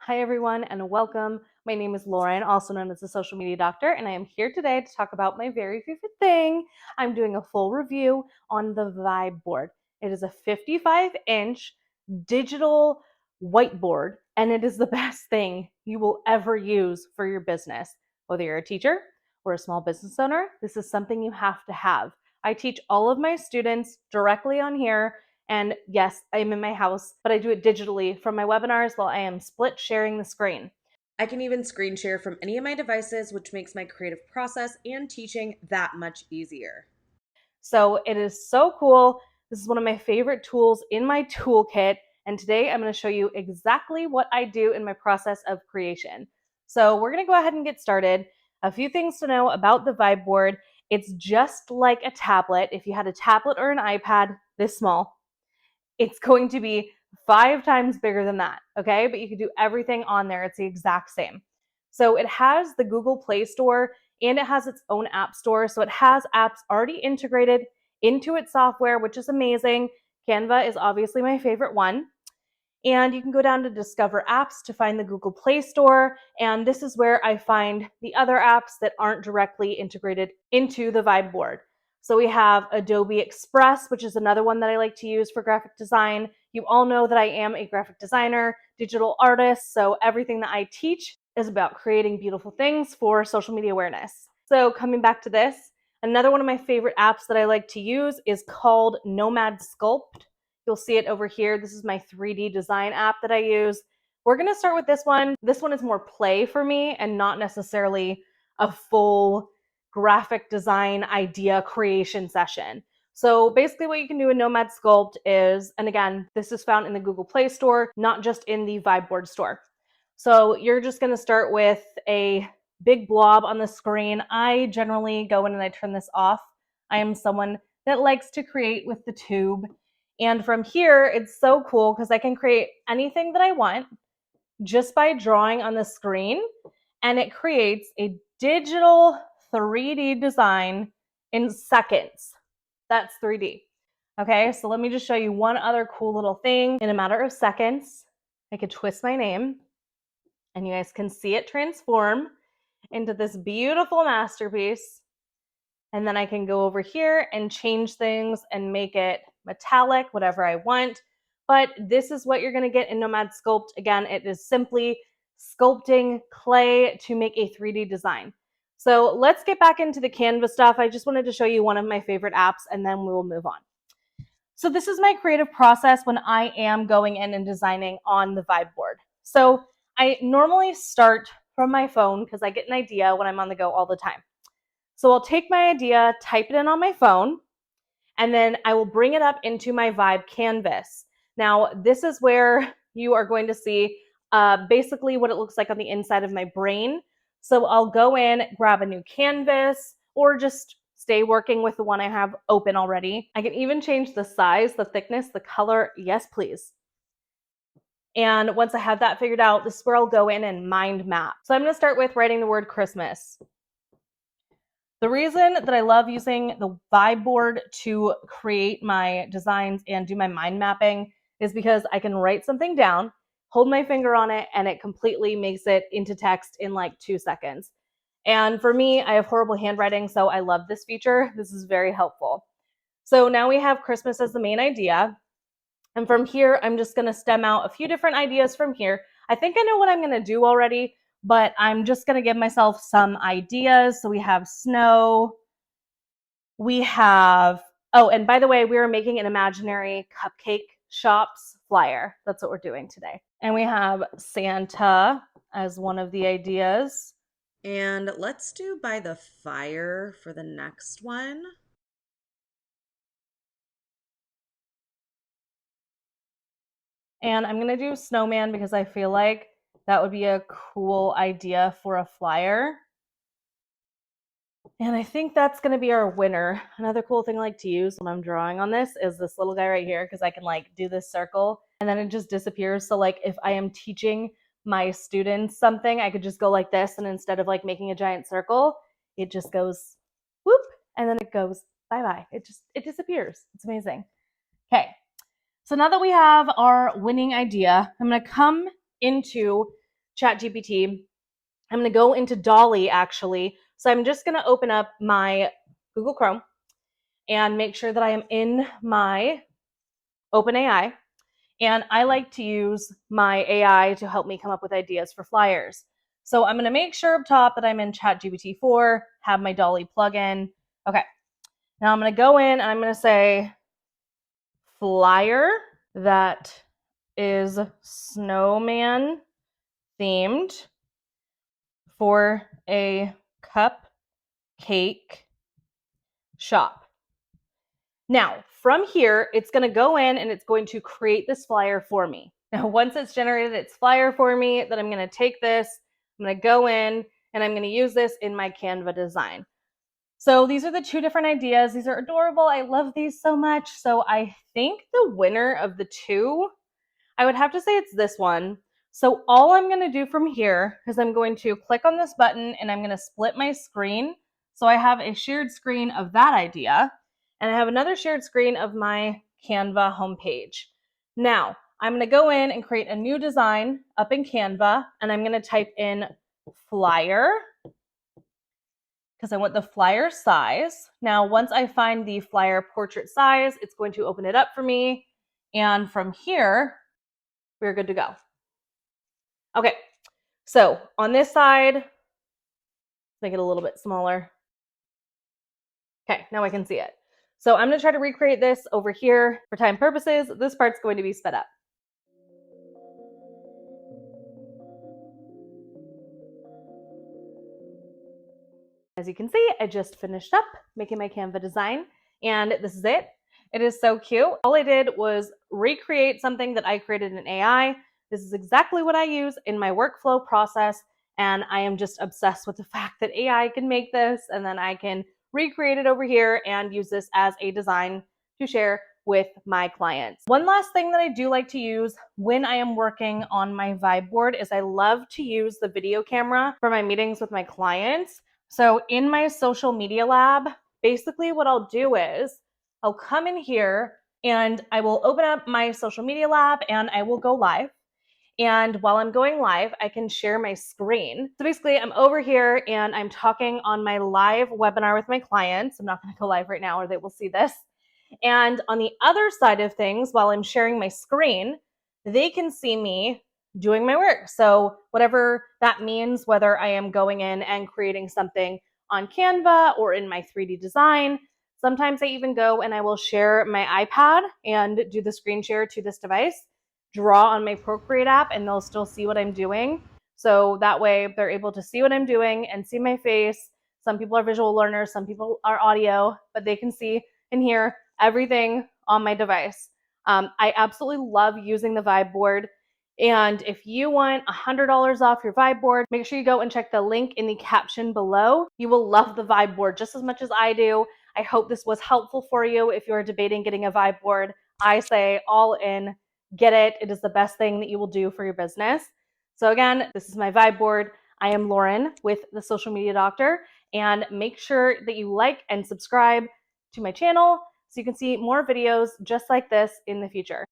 Hi everyone and welcome. My name is Lauren, also known as the Social Media Doctor, and I am here today to talk about my very favorite thing. I'm doing a full review on the Whiteboard. It is a 55-inch digital whiteboard, and it is the best thing you will ever use for your business. Whether you're a teacher or a small business owner, this is something you have to have. I teach all of my students directly on here. And yes, I'm in my house, but I do it digitally from my webinars while I am split sharing the screen. I can even screen share from any of my devices, which makes my creative process and teaching that much easier. So it is so cool. This is one of my favorite tools in my toolkit. And today I'm going to show you exactly what I do in my process of creation. So we're going to go ahead and get started. A few things to know about the Whiteboard. It's just like a tablet. If you had a tablet or an iPad this small, it's going to be 5 times bigger than that, okay? But you can do everything on there. It's the exact same. So it has the Google Play Store and it has its own app store. So it has apps already integrated into its software, which is amazing. Canva is obviously my favorite one. And you can go down to Discover Apps to find the Google Play Store. And this is where I find the other apps that aren't directly integrated into the Whiteboard. So we have Adobe Express, which is another one that I like to use for graphic design. You all know that I am a graphic designer, digital artist, so everything that I teach is about creating beautiful things for social media awareness. So coming back to this, another one of my favorite apps that I like to use is called Nomad Sculpt. You'll see it over here. This is my 3D design app that I use. We're going to start with this one. This one is more play for me and not necessarily a full graphic design idea creation session. So basically what you can do in Nomad Sculpt is, and again, this is found in the Google Play Store, not just in the Whiteboard store. So you're just going to start with a big blob on the screen. I generally go in and I turn this off. I am someone that likes to create with the tube. And from here, it's so cool because I can create anything that I want just by drawing on the screen, and it creates a digital 3D design in seconds. That's 3D. Okay, so let me just show you one other cool little thing. In a matter of seconds, I could twist my name, and you guys can see it transform into this beautiful masterpiece. And then I can go over here and change things and make it metallic, whatever I want. But this is what you're going to get in Nomad Sculpt. Again, it is simply sculpting clay to make a 3D design. So let's get back into the Canva stuff. I just wanted to show you one of my favorite apps and then we will move on. So this is my creative process when I am going in and designing on the Whiteboard. So I normally start from my phone because I get an idea when I'm on the go all the time. So I'll take my idea, type it in on my phone, and then I will bring it up into my Vibe canvas. Now, this is where you are going to see basically what it looks like on the inside of my brain. So I'll go in, grab a new canvas, or just stay working with the one I have open already. I can even change the size, the thickness, the color. Yes, please. And once I have that figured out, this is where I'll go in and mind map. So I'm going to start with writing the word Christmas. The reason that I love using the Whiteboard to create my designs and do my mind mapping is because I can write something down, hold my finger on it, and it completely makes it into text in like 2 seconds. And for me, I have horrible handwriting, so I love this feature. This is very helpful. So now we have Christmas as the main idea. And from here, I'm just going to stem out a few different ideas from here. I think I know what I'm going to do already, but I'm just going to give myself some ideas. So we have snow. We have, oh, and by the way, we are making an imaginary cupcake shops flyer. That's what we're doing today. And we have Santa as one of the ideas. And let's do by the fire for the next one. And I'm going to do snowman because I feel like that would be a cool idea for a flyer. And I think that's going to be our winner. Another cool thing I like to use when I'm drawing on this is this little guy right here because I can like do this circle and then it just disappears. So like if I am teaching my students something, I could just go like this, and instead of like making a giant circle, it just goes whoop, and then it goes bye-bye. It disappears. It's amazing. Okay. So now that we have our winning idea, I'm going to come into ChatGPT. I'm going to go into Dolly actually. So I'm just going to open up my Google Chrome and make sure that I am in my OpenAI. And I like to use my AI to help me come up with ideas for flyers. So I'm going to make sure up top that I'm in ChatGPT 4, have my Dolly plugin. Okay. Now I'm going to go in and I'm going to say flyer that is snowman themed for a cupcake shop. Now, from here, it's going to go in and it's going to create this flyer for me. Now, once it's generated its flyer for me, then I'm going to take this, I'm going to go in and I'm going to use this in my Canva design. So these are the two different ideas. These are adorable. I love these so much. So I think the winner of the two, I would have to say it's this one. So all I'm going to do from here is I'm going to click on this button and I'm going to split my screen. So I have a shared screen of that idea and I have another shared screen of my Canva homepage. Now I'm going to go in and create a new design up in Canva and I'm going to type in flyer because I want the flyer size. Now, once I find the flyer portrait size, it's going to open it up for me. And from here, we're good to go. Okay, so on this side, make it a little bit smaller. Okay, now I can see it. So I'm going to try to recreate this over here. For time purposes, this part's going to be sped up. As you can see, I just finished up making my Canva design, and this is it. It is so cute. All I did was recreate something that I created in AI. This is exactly what I use in my workflow process, and I am just obsessed with the fact that AI can make this, and then I can recreate it over here and use this as a design to share with my clients. One last thing that I do like to use when I am working on my vibe board is I love to use the video camera for my meetings with my clients. So in my social media lab, basically what I'll do is I'll come in here and I will open up my social media lab and I will go live. And while I'm going live, I can share my screen. So basically I'm over here and I'm talking on my live webinar with my clients. I'm not going to go live right now or they will see this. And on the other side of things, while I'm sharing my screen, they can see me doing my work. So whatever that means, whether I am going in and creating something on Canva or in my 3D design, sometimes I even go and I will share my iPad and do the screen share to this device, draw on my Procreate app, and they'll still see what I'm doing. So that way they're able to see what I'm doing and see my face. Some people are visual learners, some people are audio, but they can see and hear everything on my device. I absolutely love using the vibe board. And if you want $100 off your vibe board, make sure you go and check the link in the caption below. You will love the vibe board just as much as I do. I hope this was helpful for you. If you're debating getting a vibe board, I say all in, get it. It is the best thing that you will do for your business. So again, this is my vibe board. I am Lauren with the Social Media Doctor, and make sure that you like and subscribe to my channel so you can see more videos just like this in the future.